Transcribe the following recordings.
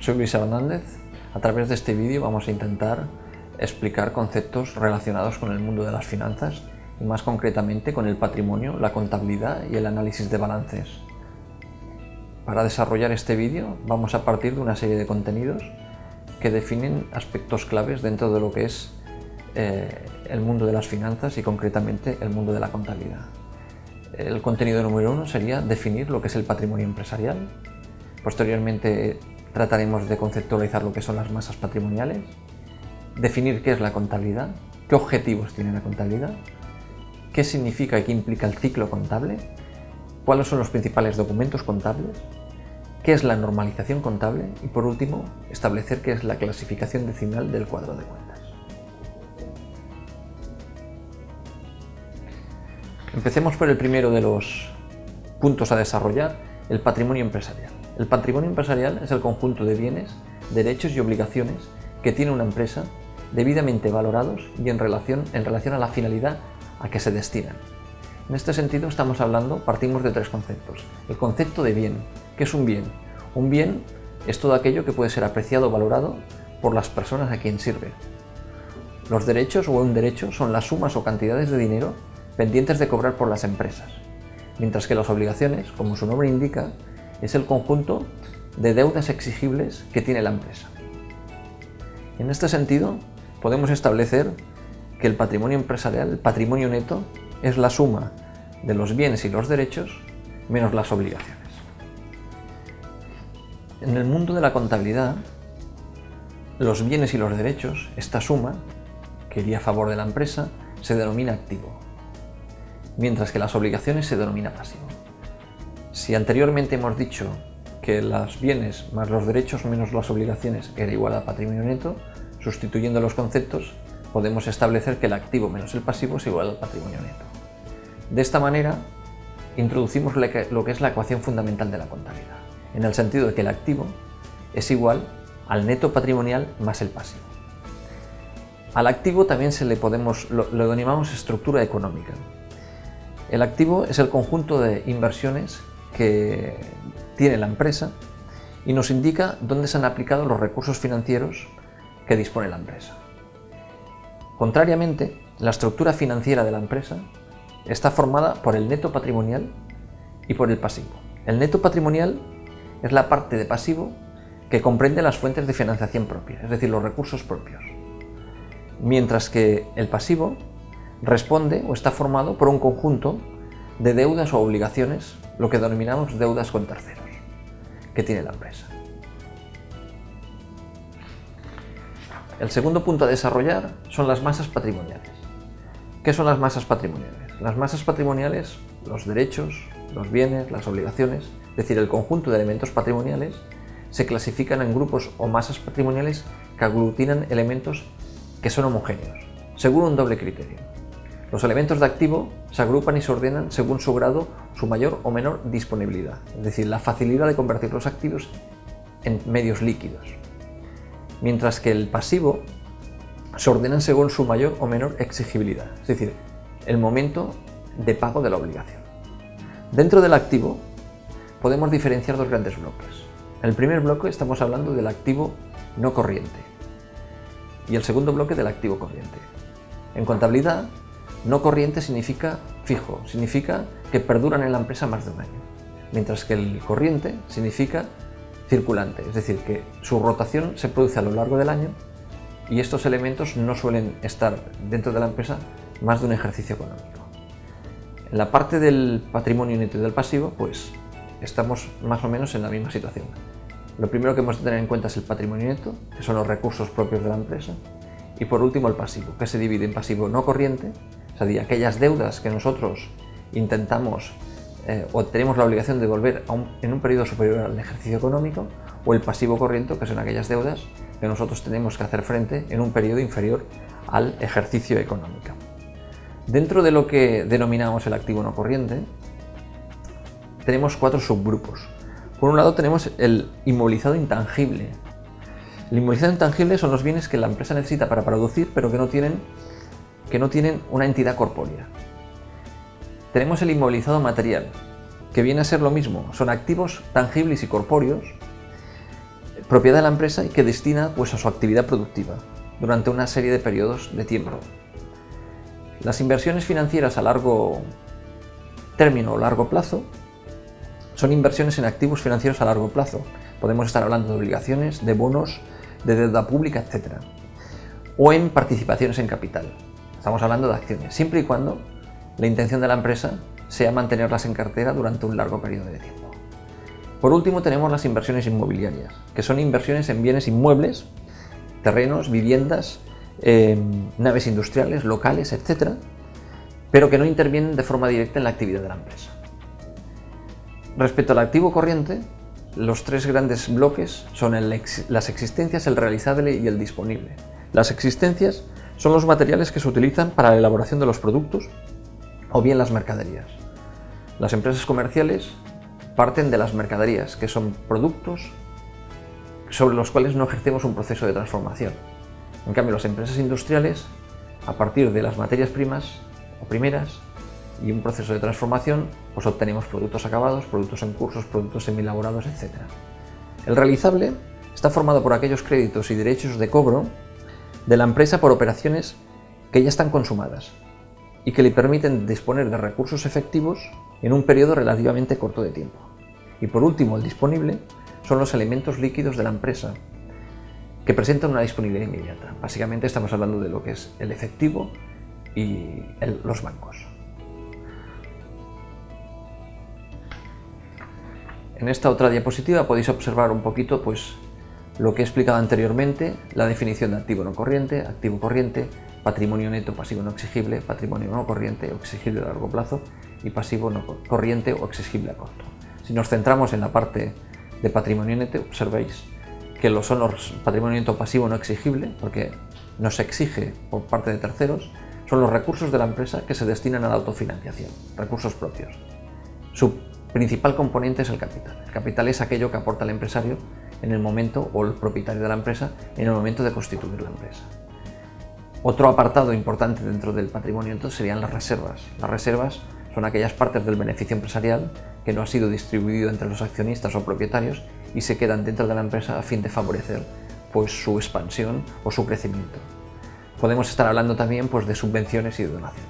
Soy Luis Hernández. A través de este vídeo vamos a intentar explicar conceptos relacionados con el mundo de las finanzas y más concretamente con el patrimonio, la contabilidad y el análisis de balances. Para desarrollar este vídeo vamos a partir de una serie de contenidos que definen aspectos claves dentro de lo que es el mundo de las finanzas y concretamente el mundo de la contabilidad. El contenido número 1 sería definir lo que es el patrimonio empresarial. Posteriormente trataremos de conceptualizar lo que son las masas patrimoniales, definir qué es la contabilidad, qué objetivos tiene la contabilidad, qué significa y qué implica el ciclo contable, cuáles son los principales documentos contables, qué es la normalización contable y, por último, establecer qué es la clasificación decimal del cuadro de cuentas. Empecemos por el primero de los puntos a desarrollar, el patrimonio empresarial. El patrimonio empresarial es el conjunto de bienes, derechos y obligaciones que tiene una empresa debidamente valorados y en relación a la finalidad a que se destinan. En este sentido partimos de tres conceptos. El concepto de bien. ¿Qué es un bien? Un bien es todo aquello que puede ser apreciado o valorado por las personas a quien sirve. Los derechos o un derecho son las sumas o cantidades de dinero pendientes de cobrar por las empresas, mientras que las obligaciones, como su nombre indica, es el conjunto de deudas exigibles que tiene la empresa. En este sentido, podemos establecer que el patrimonio empresarial, el patrimonio neto, es la suma de los bienes y los derechos menos las obligaciones. En el mundo de la contabilidad, los bienes y los derechos, esta suma, que iría a favor de la empresa, se denomina activo, mientras que las obligaciones se denomina pasivo. Si anteriormente hemos dicho que los bienes más los derechos menos las obligaciones era igual a patrimonio neto, sustituyendo los conceptos podemos establecer que el activo menos el pasivo es igual al patrimonio neto. De esta manera introducimos lo que es la ecuación fundamental de la contabilidad, en el sentido de que el activo es igual al neto patrimonial más el pasivo. Al activo también lo denominamos estructura económica. El activo es el conjunto de inversiones que tiene la empresa y nos indica dónde se han aplicado los recursos financieros que dispone la empresa. Contrariamente, la estructura financiera de la empresa está formada por el neto patrimonial y por el pasivo. El neto patrimonial es la parte de pasivo que comprende las fuentes de financiación propias, es decir, los recursos propios, mientras que el pasivo responde o está formado por un conjunto de deudas o obligaciones, lo que denominamos deudas con terceros, que tiene la empresa. El segundo punto a desarrollar son las masas patrimoniales. ¿Qué son las masas patrimoniales? Las masas patrimoniales, los derechos, los bienes, las obligaciones, es decir, el conjunto de elementos patrimoniales, se clasifican en grupos o masas patrimoniales que aglutinan elementos que son homogéneos, según un doble criterio. Los elementos de activo se agrupan y se ordenan según su grado, su mayor o menor disponibilidad, es decir, la facilidad de convertir los activos en medios líquidos. Mientras que el pasivo se ordenan según su mayor o menor exigibilidad, es decir, el momento de pago de la obligación. Dentro del activo podemos diferenciar dos grandes bloques. En el primer bloque estamos hablando del activo no corriente y el segundo bloque del activo corriente. En contabilidad, no corriente significa fijo, significa que perduran en la empresa más de un año, mientras que el corriente significa circulante, es decir, que su rotación se produce a lo largo del año y estos elementos no suelen estar dentro de la empresa más de un ejercicio económico. En la parte del patrimonio neto y del pasivo, pues estamos más o menos en la misma situación. Lo primero que hemos de tener en cuenta es el patrimonio neto, que son los recursos propios de la empresa, y por último el pasivo, que se divide en pasivo no corriente, es decir, aquellas deudas que nosotros intentamos o tenemos la obligación de devolver en un periodo superior al ejercicio económico, o el pasivo corriente, que son aquellas deudas que nosotros tenemos que hacer frente en un periodo inferior al ejercicio económico. Dentro de lo que denominamos el activo no corriente, tenemos cuatro subgrupos. Por un lado tenemos el inmovilizado intangible. El inmovilizado intangible son los bienes que la empresa necesita para producir, pero que no tienen una entidad corpórea. Tenemos el inmovilizado material, que viene a ser lo mismo, son activos tangibles y corpóreos, propiedad de la empresa y que destina pues, a su actividad productiva durante una serie de periodos de tiempo. Las inversiones financieras a largo término o largo plazo son inversiones en activos financieros a largo plazo. Podemos estar hablando de obligaciones, de bonos, de deuda pública, etc. O en participaciones en capital. Estamos hablando de acciones, siempre y cuando la intención de la empresa sea mantenerlas en cartera durante un largo periodo de tiempo. Por último tenemos las inversiones inmobiliarias, que son inversiones en bienes inmuebles, terrenos, viviendas, naves industriales, locales, etc., pero que no intervienen de forma directa en la actividad de la empresa. Respecto al activo corriente, los tres grandes bloques son las existencias, el realizable y el disponible. Las existencias son los materiales que se utilizan para la elaboración de los productos o bien las mercaderías. Las empresas comerciales parten de las mercaderías, que son productos sobre los cuales no ejercemos un proceso de transformación. En cambio, las empresas industriales, a partir de las materias primas o primeras y un proceso de transformación, pues obtenemos productos acabados, productos en cursos, productos semielaborados, etc. El realizable está formado por aquellos créditos y derechos de cobro de la empresa por operaciones que ya están consumadas y que le permiten disponer de recursos efectivos en un periodo relativamente corto de tiempo. Y por último, el disponible son los elementos líquidos de la empresa que presentan una disponibilidad inmediata. Básicamente estamos hablando de lo que es el efectivo y los bancos. En esta otra diapositiva podéis observar un poquito pues, lo que he explicado anteriormente, la definición de activo no corriente, activo corriente, patrimonio neto pasivo no exigible, patrimonio no corriente o exigible a largo plazo y pasivo no corriente o exigible a corto. Si nos centramos en la parte de patrimonio neto, observéis que son los patrimonio neto pasivo no exigible, porque no se exige por parte de terceros, son los recursos de la empresa que se destinan a la autofinanciación, recursos propios. Su principal componente es el capital. El capital es aquello que aporta el empresario en el momento, o el propietario de la empresa, en el momento de constituir la empresa. Otro apartado importante dentro del patrimonio neto serían las reservas. Las reservas son aquellas partes del beneficio empresarial que no ha sido distribuido entre los accionistas o propietarios y se quedan dentro de la empresa a fin de favorecer pues, su expansión o su crecimiento. Podemos estar hablando también pues, de subvenciones y de donaciones.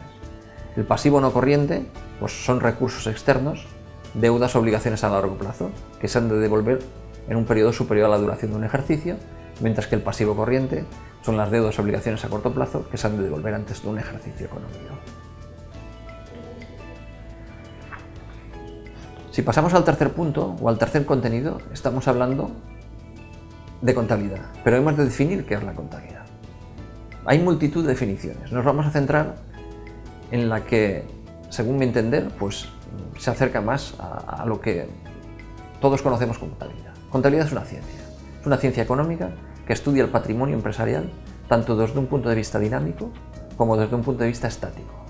El pasivo no corriente pues, son recursos externos, deudas o obligaciones a largo plazo, que se han de devolver en un periodo superior a la duración de un ejercicio, mientras que el pasivo corriente son las deudas o obligaciones a corto plazo que se han de devolver antes de un ejercicio económico. Si pasamos al tercer punto o al tercer contenido, estamos hablando de contabilidad, pero hemos de definir qué es la contabilidad. Hay multitud de definiciones, nos vamos a centrar en la que, según mi entender, pues se acerca más a lo que todos conocemos como contabilidad. Contabilidad es una ciencia económica que estudia el patrimonio empresarial tanto desde un punto de vista dinámico como desde un punto de vista estático.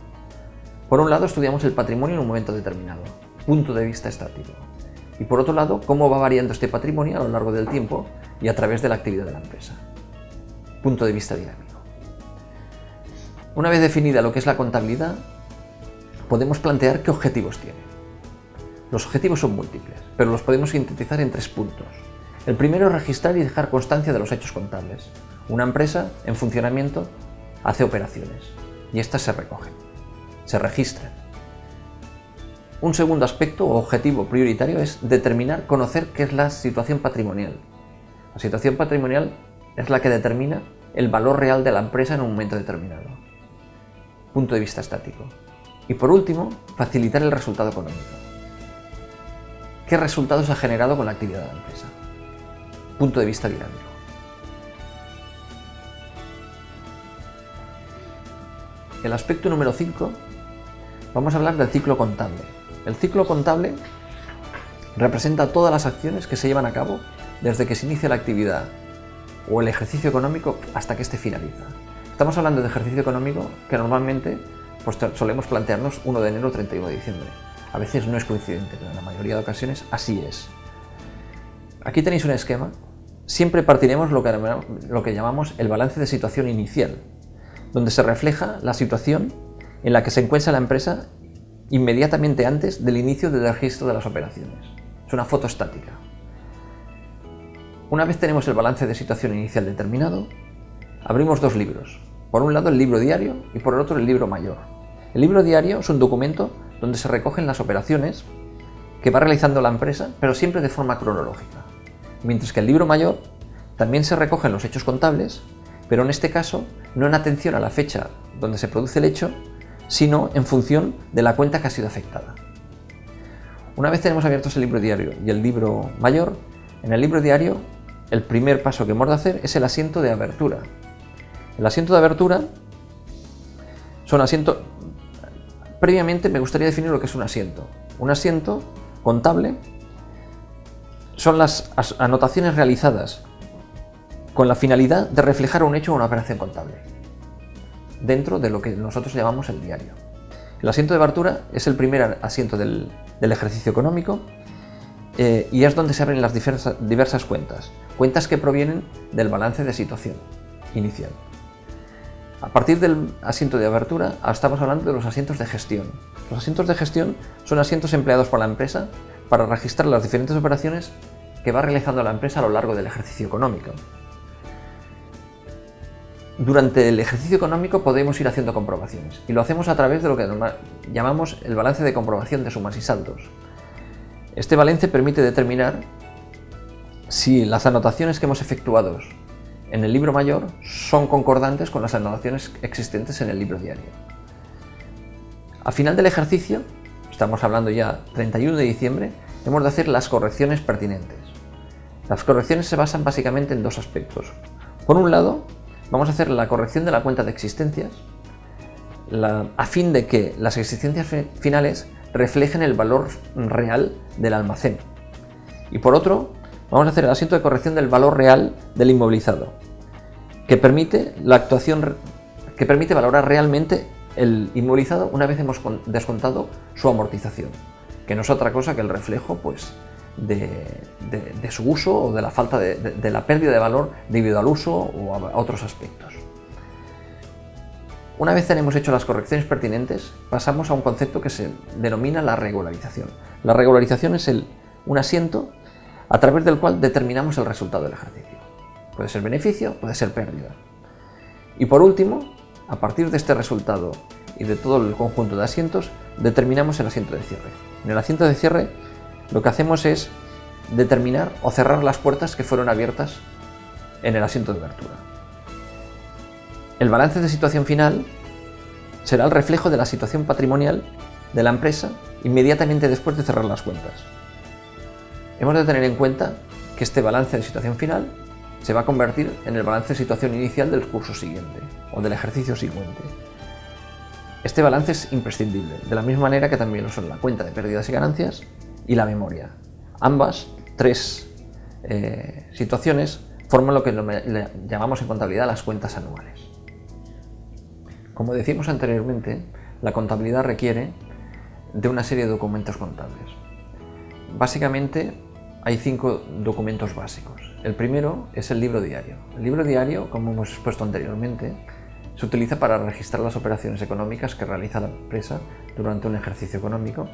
Por un lado, estudiamos el patrimonio en un momento determinado, punto de vista estático, y por otro lado, cómo va variando este patrimonio a lo largo del tiempo y a través de la actividad de la empresa, punto de vista dinámico. Una vez definida lo que es la contabilidad, podemos plantear qué objetivos tiene. Los objetivos son múltiples, pero los podemos sintetizar en 3 puntos. El primero es registrar y dejar constancia de los hechos contables. Una empresa en funcionamiento hace operaciones y estas se recogen, se registran. Un segundo aspecto o objetivo prioritario es determinar, conocer qué es la situación patrimonial. La situación patrimonial es la que determina el valor real de la empresa en un momento determinado. Punto de vista estático. Y por último, facilitar el resultado económico. ¿Qué resultados ha generado con la actividad de la empresa? Punto de vista dinámico. El aspecto número 5, vamos a hablar del ciclo contable. El ciclo contable representa todas las acciones que se llevan a cabo desde que se inicia la actividad o el ejercicio económico hasta que éste finaliza. Estamos hablando de ejercicio económico que normalmente pues, solemos plantearnos 1 de enero o 31 de diciembre. A veces no es coincidente, pero en la mayoría de ocasiones así es. Aquí tenéis un esquema. Siempre partiremos lo que llamamos el balance de situación inicial, donde se refleja la situación en la que se encuentra la empresa inmediatamente antes del inicio del registro de las operaciones. Es una foto estática. Una vez tenemos el balance de situación inicial determinado, abrimos dos libros. Por un lado el libro diario y por el otro el libro mayor. El libro diario es un documento donde se recogen las operaciones que va realizando la empresa, pero siempre de forma cronológica. Mientras que el libro mayor también se recogen los hechos contables, pero en este caso no en atención a la fecha donde se produce el hecho, sino en función de la cuenta que ha sido afectada. Una vez tenemos abiertos el libro diario y el libro mayor, en el libro diario el primer paso que hemos de hacer es el asiento de abertura. El asiento de abertura son asientos... Previamente me gustaría definir lo que es un asiento. Un asiento contable son las anotaciones realizadas con la finalidad de reflejar un hecho o una operación contable dentro de lo que nosotros llamamos el diario. El asiento de abertura es el primer asiento del ejercicio económico y es donde se abren las diversas cuentas que provienen del balance de situación inicial. A partir del asiento de abertura estamos hablando de los asientos de gestión. Los asientos de gestión son asientos empleados por la empresa para registrar las diferentes operaciones que va realizando la empresa a lo largo del ejercicio económico. Durante el ejercicio económico podemos ir haciendo comprobaciones y lo hacemos a través de lo que llamamos el balance de comprobación de sumas y saldos. Este balance permite determinar si las anotaciones que hemos efectuado en el libro mayor son concordantes con las anotaciones existentes en el libro diario. A final del ejercicio, estamos hablando ya 31 de diciembre, hemos de hacer las correcciones pertinentes. Las correcciones se basan básicamente en dos aspectos. Por un lado, vamos a hacer la corrección de la cuenta de existencias a fin de que las existencias finales reflejen el valor real del almacén. Y por otro, vamos a hacer el asiento de corrección del valor real del inmovilizado, que permite valorar realmente el inmovilizado una vez hemos descontado su amortización, que no es otra cosa que el reflejo de su uso o de la falta de la pérdida de valor debido al uso o a otros aspectos. Una vez tenemos hecho las correcciones pertinentes, pasamos a un concepto que se denomina la regularización. La regularización es un asiento a través del cual determinamos el resultado del ejercicio. Puede ser beneficio, puede ser pérdida. Y por último, a partir de este resultado y de todo el conjunto de asientos, determinamos el asiento de cierre. En el asiento de cierre lo que hacemos es determinar o cerrar las puertas que fueron abiertas en el asiento de abertura. El balance de situación final será el reflejo de la situación patrimonial de la empresa inmediatamente después de cerrar las cuentas. Hemos de tener en cuenta que este balance de situación final se va a convertir en el balance de situación inicial del curso siguiente o del ejercicio siguiente. Este balance es imprescindible, de la misma manera que también lo son la cuenta de pérdidas y ganancias y la memoria. Ambas tres situaciones forman lo que llamamos en contabilidad las cuentas anuales. Como decimos anteriormente, la contabilidad requiere de una serie de documentos contables. Básicamente hay 5 documentos básicos. El primero es el libro diario. El libro diario, como hemos expuesto anteriormente, se utiliza para registrar las operaciones económicas que realiza la empresa durante un ejercicio económico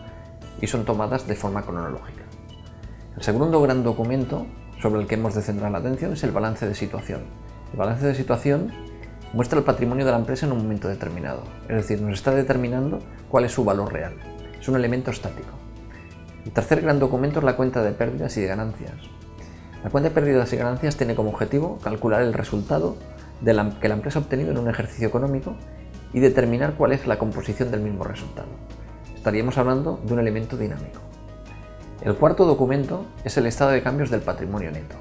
y son tomadas de forma cronológica. El segundo gran documento sobre el que hemos de centrar la atención es el balance de situación. El balance de situación muestra el patrimonio de la empresa en un momento determinado, es decir, nos está determinando cuál es su valor real. Es un elemento estático. El tercer gran documento es la cuenta de pérdidas y de ganancias. La cuenta de pérdidas y ganancias tiene como objetivo calcular el resultado que la empresa ha obtenido en un ejercicio económico y determinar cuál es la composición del mismo resultado. Estaríamos hablando de un elemento dinámico. El cuarto documento es el estado de cambios del patrimonio neto.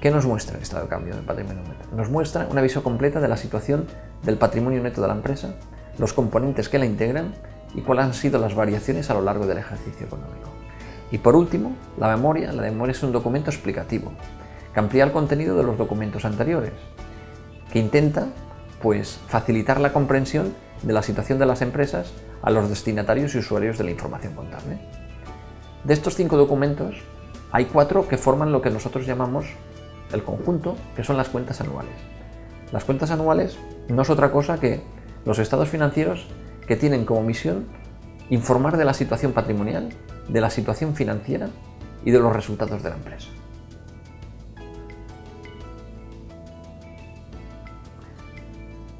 ¿Qué nos muestra el estado de cambio del patrimonio neto? Nos muestra una visión completa de la situación del patrimonio neto de la empresa, los componentes que la integran y cuáles han sido las variaciones a lo largo del ejercicio económico. Y por último, la memoria es un documento explicativo, que amplía el contenido de los documentos anteriores, que intenta facilitar la comprensión de la situación de las empresas a los destinatarios y usuarios de la información contable. De estos 5 documentos, hay 4 que forman lo que nosotros llamamos el conjunto, que son las cuentas anuales. Las cuentas anuales no es otra cosa que los estados financieros que tienen como misión informar de la situación patrimonial, de la situación financiera y de los resultados de la empresa.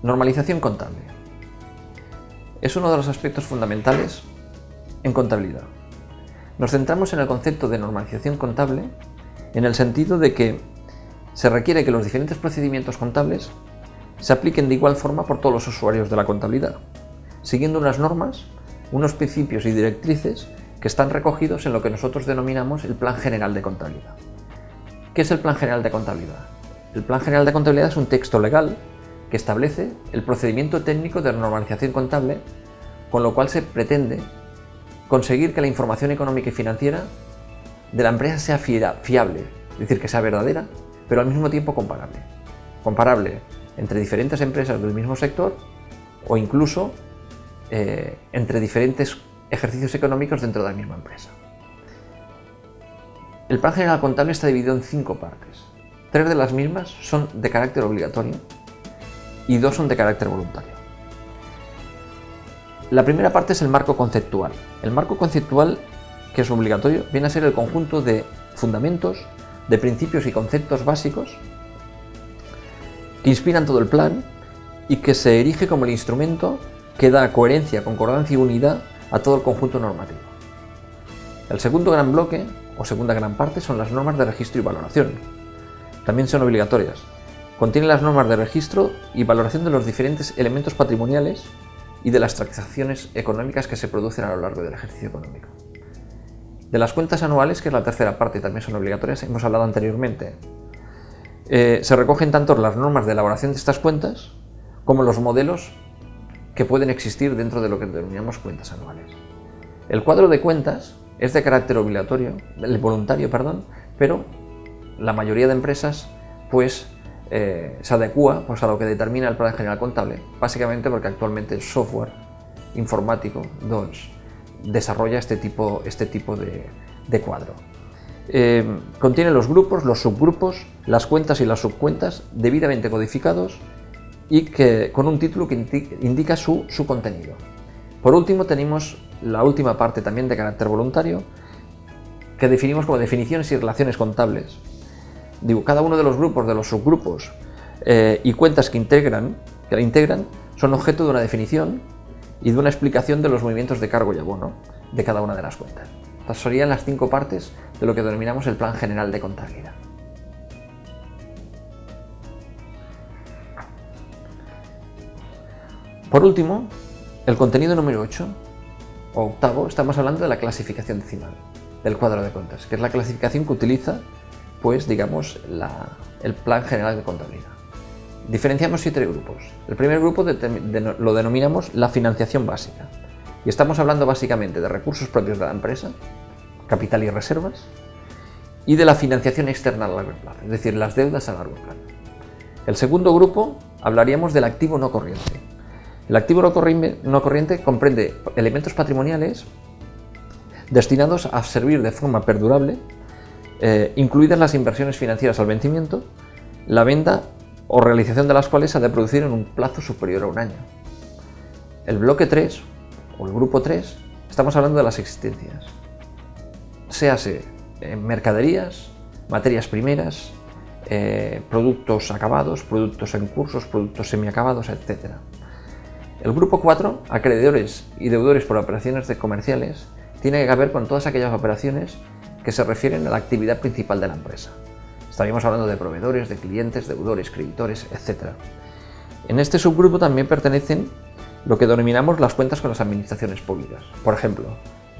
Normalización contable. Es uno de los aspectos fundamentales en contabilidad. Nos centramos en el concepto de normalización contable en el sentido de que se requiere que los diferentes procedimientos contables se apliquen de igual forma por todos los usuarios de la contabilidad, siguiendo unas normas, unos principios y directrices que están recogidos en lo que nosotros denominamos el Plan General de Contabilidad. ¿Qué es el Plan General de Contabilidad? El Plan General de Contabilidad es un texto legal que establece el procedimiento técnico de normalización contable, con lo cual se pretende conseguir que la información económica y financiera de la empresa sea fiable, es decir, que sea verdadera, pero al mismo tiempo comparable. Comparable entre diferentes empresas del mismo sector o incluso entre diferentes ejercicios económicos dentro de la misma empresa. El Plan General Contable está dividido en 5 partes. 3 de las mismas son de carácter obligatorio y 2 son de carácter voluntario. La primera parte es el marco conceptual. El marco conceptual, que es obligatorio, viene a ser el conjunto de fundamentos, de principios y conceptos básicos que inspiran todo el plan y que se erige como el instrumento que da coherencia, concordancia y unidad a todo el conjunto normativo. El segundo gran bloque, o segunda gran parte, son las normas de registro y valoración. También son obligatorias. Contienen las normas de registro y valoración de los diferentes elementos patrimoniales y de las transacciones económicas que se producen a lo largo del ejercicio económico. De las cuentas anuales, que es la tercera parte, también son obligatorias, hemos hablado anteriormente. Se recogen tanto las normas de elaboración de estas cuentas como los modelos que pueden existir dentro de lo que denominamos cuentas anuales. El cuadro de cuentas es de carácter voluntario, pero la mayoría de empresas se adecúa a lo que determina el Plan General Contable, básicamente porque actualmente el software informático desarrolla este tipo de cuadro. Contiene los grupos, los subgrupos, las cuentas y las subcuentas debidamente codificados y con un título que indica su contenido. Por último, tenemos la última parte también de carácter voluntario, que definimos como definiciones y relaciones contables. Cada uno de los grupos, de los subgrupos y cuentas que la integran son objeto de una definición y de una explicación de los movimientos de cargo y abono de cada una de las cuentas. Estas serían las 5 partes de lo que denominamos el Plan General de Contabilidad. Por último, el contenido número 8 o octavo, estamos hablando de la clasificación decimal del cuadro de cuentas, que es la clasificación que utiliza el Plan General de Contabilidad. Diferenciamos 7 grupos. El primer grupo lo denominamos la financiación básica. Y estamos hablando básicamente de recursos propios de la empresa, capital y reservas, y de la financiación externa a largo plazo, es decir, las deudas a largo plazo. El segundo grupo hablaríamos del activo no corriente. El activo no corriente comprende elementos patrimoniales destinados a servir de forma perdurable, incluidas las inversiones financieras al vencimiento, la venta o realización de las cuales ha de producir en un plazo superior a un año. El bloque 3, o el grupo 3, estamos hablando de las existencias. Séase mercaderías, materias primeras, productos acabados, productos en cursos, productos semiacabados, etc. El grupo 4, acreedores y deudores por operaciones comerciales, tiene que ver con todas aquellas operaciones que se refieren a la actividad principal de la empresa. Estaríamos hablando de proveedores, de clientes, deudores, creditores, etc. En este subgrupo también pertenecen lo que denominamos las cuentas con las administraciones públicas. Por ejemplo,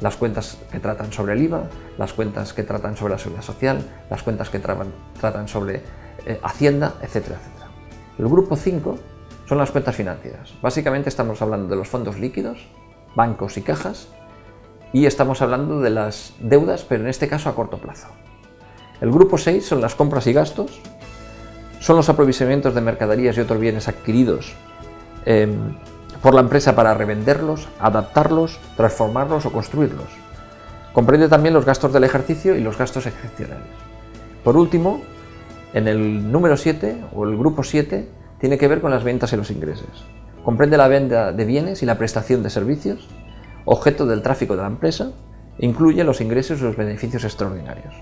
las cuentas que tratan sobre el IVA, las cuentas que tratan sobre la seguridad social, las cuentas que tratan sobre Hacienda, etcétera, etcétera. El grupo 5 son las cuentas financieras. Básicamente estamos hablando de los fondos líquidos, bancos y cajas, y estamos hablando de las deudas, pero en este caso a corto plazo. El grupo 6 son las compras y gastos, son los aprovisionamientos de mercaderías y otros bienes adquiridos por la empresa para revenderlos, adaptarlos, transformarlos o construirlos. Comprende también los gastos del ejercicio y los gastos excepcionales. Por último, en el número 7 o el grupo 7 tiene que ver con las ventas y los ingresos. Comprende la venta de bienes y la prestación de servicios, objeto del tráfico de la empresa, e incluye los ingresos y los beneficios extraordinarios.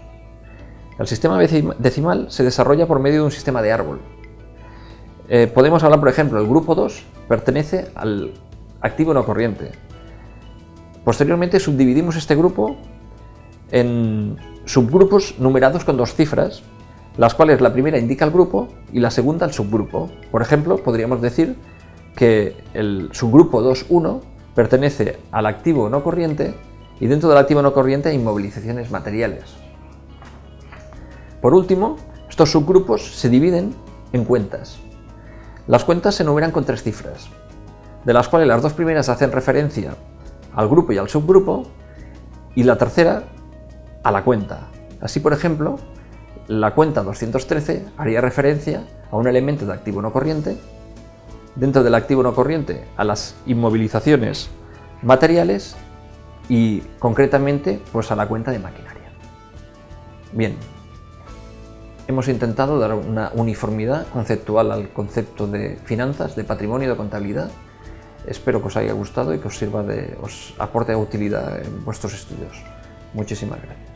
El sistema decimal se desarrolla por medio de un sistema de árbol. Podemos hablar, por ejemplo, el grupo 2 pertenece al activo no corriente. Posteriormente subdividimos este grupo en subgrupos numerados con 2 cifras, las cuales la primera indica el grupo y la segunda el subgrupo. Por ejemplo, podríamos decir que el subgrupo 2.1 pertenece al activo no corriente y dentro del activo no corriente hay inmovilizaciones materiales. Por último, estos subgrupos se dividen en cuentas. Las cuentas se numeran con 3 cifras, de las cuales las 2 primeras hacen referencia al grupo y al subgrupo y la tercera a la cuenta. Así, por ejemplo, la cuenta 213 haría referencia a un elemento de activo no corriente, dentro del activo no corriente a las inmovilizaciones materiales y concretamente pues a la cuenta de maquinaria. Bien, hemos intentado dar una uniformidad conceptual al concepto de finanzas, de patrimonio y de contabilidad. Espero que os haya gustado y que os aporte utilidad en vuestros estudios. Muchísimas gracias.